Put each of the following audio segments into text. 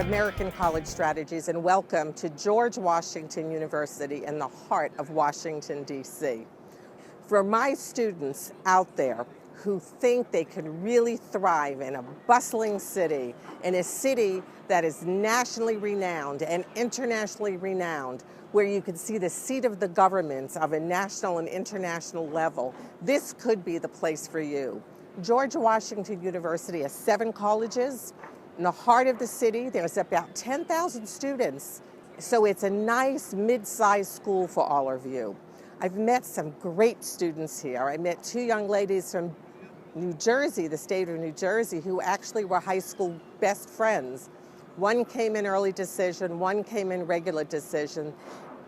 American College Strategies, and welcome to George Washington University in the heart of Washington, D.C. For my students out there who think they could really thrive in a bustling city, in a city that is nationally renowned and internationally renowned, where you can see the seat of the government of a national and international level, this could be the place for you. George Washington University has 7 colleges. In the heart of the city, there's about 10,000 students. So it's a nice mid-sized school for all of you. I've met some great students here. I met 2 young ladies from New Jersey, the state of New Jersey, who actually were high school best friends. One came in early decision, one came in regular decision.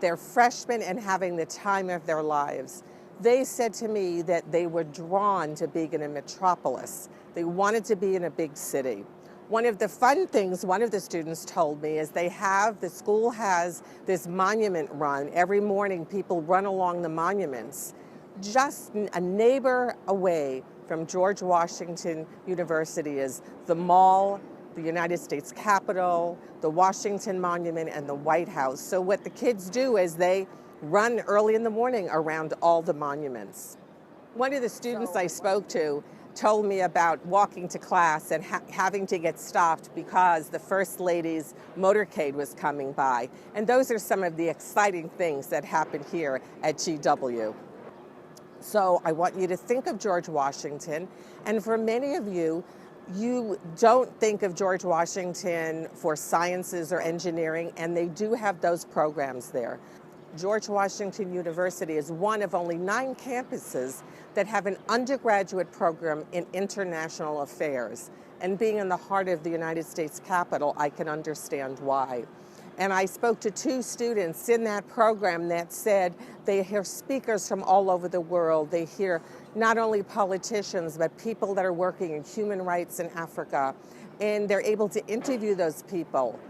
They're freshmen and having the time of their lives. They said to me that they were drawn to being in a metropolis. They wanted to be in a big city. One of the fun things one of the students told me is the school has this monument run. Every morning people run along the monuments. Just a neighbor away from George Washington University is the Mall, the United States Capitol, the Washington Monument, and the White House. So what the kids do is they run early in the morning around all the monuments. One of the students I spoke to told me about walking to class and having to get stopped because the First Lady's motorcade was coming by. And those are some of the exciting things that happen here at GWU. So I want you to think of George Washington, and for many of you, you don't think of George Washington for sciences or engineering, and they do have those programs there. George Washington University is one of only 9 campuses that have an undergraduate program in international affairs. And being in the heart of the United States Capitol, I can understand why. And I spoke to 2 students in that program that said they hear speakers from all over the world. They hear not only politicians, but people that are working in human rights in Africa. And they're able to interview those people.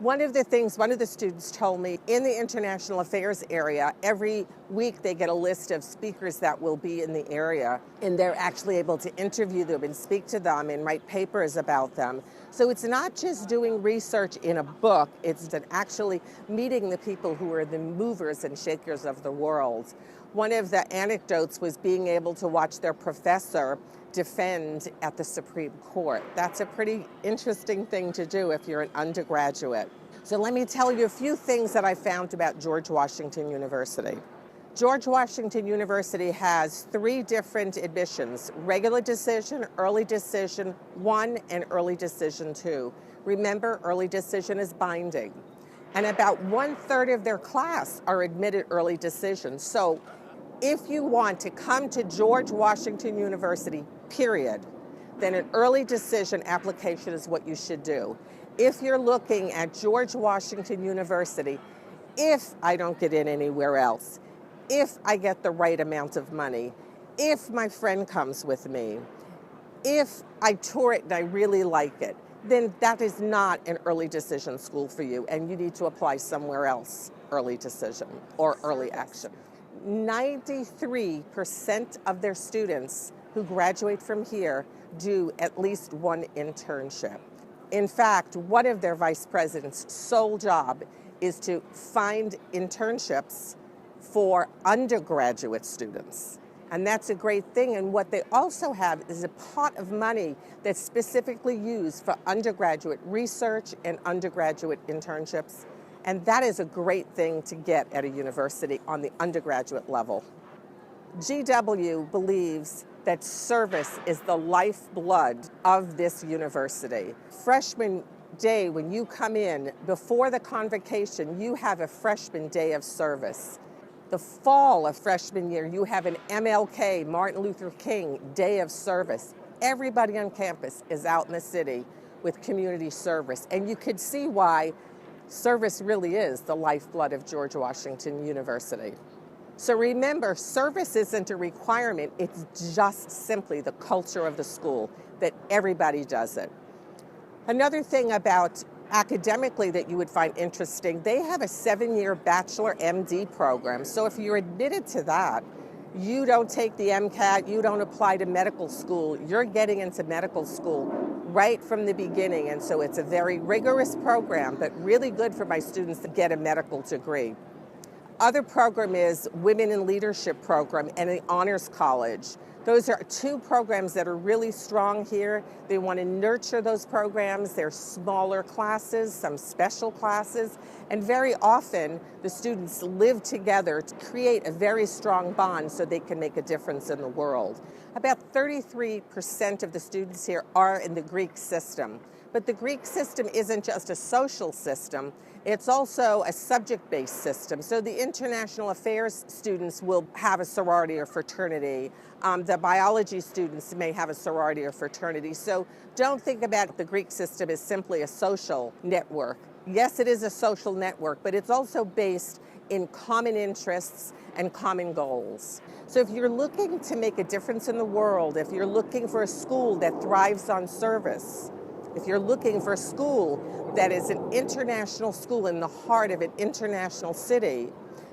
One of the students told me, in the international affairs area, every week they get a list of speakers that will be in the area, and they're actually able to interview them and speak to them and write papers about them. So it's not just doing research in a book, it's actually meeting the people who are the movers and shakers of the world. One of the anecdotes was being able to watch their professor defend at the Supreme Court. That's a pretty interesting thing to do if you're an undergraduate. So let me tell you a few things that I found about George Washington University. George Washington University has 3 different admissions: regular decision, early decision 1, and early decision 2. Remember, early decision is binding. And about 1/3 of their class are admitted early decision. So if you want to come to George Washington University, period, then an early decision application is what you should do. If you're looking at George Washington University, if I don't get in anywhere else, if I get the right amount of money, if my friend comes with me, if I tour it and I really like it, then that is not an early decision school for you, and you need to apply somewhere else, early decision or early action. 93% of their students who graduate from here do at least 1 internship. In fact, one of their vice president's sole job is to find internships for undergraduate students. And that's a great thing. And what they also have is a pot of money that's specifically used for undergraduate research and undergraduate internships. And that is a great thing to get at a university on the undergraduate level. GW believes that service is the lifeblood of this university. Freshman day, when you come in, before the convocation, you have a freshman day of service. The fall of freshman year, you have an MLK, Martin Luther King, day of service. Everybody on campus is out in the city with community service. And you could see why service really is the lifeblood of George Washington University. So remember, service isn't a requirement, it's just simply the culture of the school, that everybody does it. Another thing about academically that you would find interesting, they have a 7-year Bachelor MD program. So if you're admitted to that, You don't take the MCAT, you don't apply to medical school. You're getting into medical school right from the beginning, and so it's a very rigorous program, but really good for my students to get a medical degree. Other program is Women in Leadership program and the Honors College. Those are two programs that are really strong here. They want to nurture those programs. They're smaller classes, some special classes, and very often the students live together to create a very strong bond so they can make a difference in the world. About 33% of the students here are in the Greek system. But the Greek system isn't just a social system, it's also a subject-based system. So the international affairs students will have a sorority or fraternity. The biology students may have a sorority or fraternity. So don't think about the Greek system as simply a social network. Yes, it is a social network, but it's also based in common interests and common goals. So if you're looking to make a difference in the world, if you're looking for a school that thrives on service, if you're looking for a school that is an international school in the heart of an international city,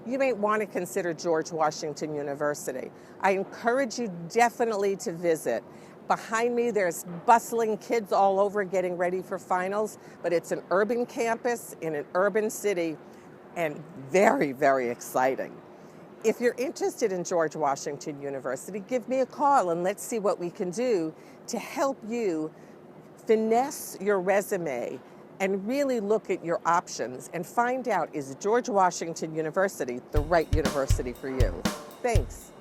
you may want to consider George Washington University. I encourage you definitely to visit. Behind me, there's bustling kids all over getting ready for finals, but it's an urban campus in an urban city and very, very exciting. If you're interested in George Washington University, give me a call and let's see what we can do to help you finesse your resume and really look at your options and find out, is George Washington University the right university for you? Thanks.